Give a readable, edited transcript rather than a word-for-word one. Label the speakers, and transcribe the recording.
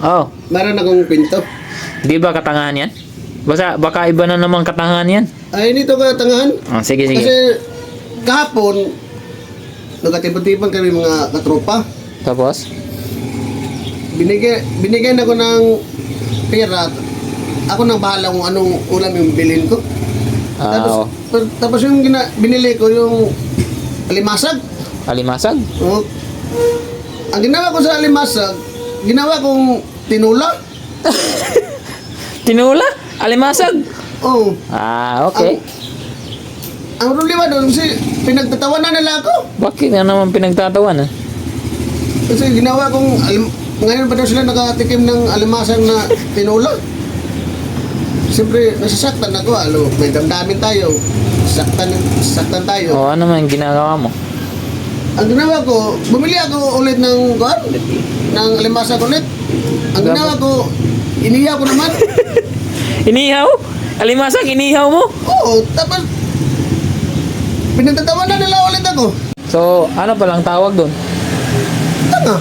Speaker 1: Oh,
Speaker 2: Meron akong kwento.
Speaker 1: di ba katangahan yan? Baka iba na naman katangahan yan.
Speaker 2: Ay, dito ka tangahan.
Speaker 1: Oh, sige, sige.
Speaker 2: Kasi kahapon, nagkatipon-tipon kami mga katropa.
Speaker 1: Tapos?
Speaker 2: Binigyan ako ng pera. Ako nang bahala kung anong ulam yung bilhin ko.
Speaker 1: Oo.
Speaker 2: Tapos yung binili ko yung alimasag.
Speaker 1: Alimasag?
Speaker 2: Oh. Ang ginawa ko sa alimasag, ginawa kong tinula.
Speaker 1: Tinula? Alimasag?
Speaker 2: Oh.
Speaker 1: Ah, okay.
Speaker 2: Ang problema doon kasi pinagtatawanan nila ako.
Speaker 1: Bakit na naman pinagtatawan?
Speaker 2: Kasi ginawa kong ngayon pa daw sila nakatikim ng alimasag na tinula. Siyempre, nasasaktan ako. May damdamin tayo. Saktan tayo.
Speaker 1: O, ano man ginagawa mo?
Speaker 2: Ang ginawa ko, bumili ako ulit ng alimasag ulit. Ang ginawa ko, iniyaw ko naman.
Speaker 1: Inihaw? Alimasag, inihaw mo?
Speaker 2: Oo, tapos pinagtatawanan nila ulit ako.
Speaker 1: So, ano palang tawag doon?
Speaker 2: Tanga.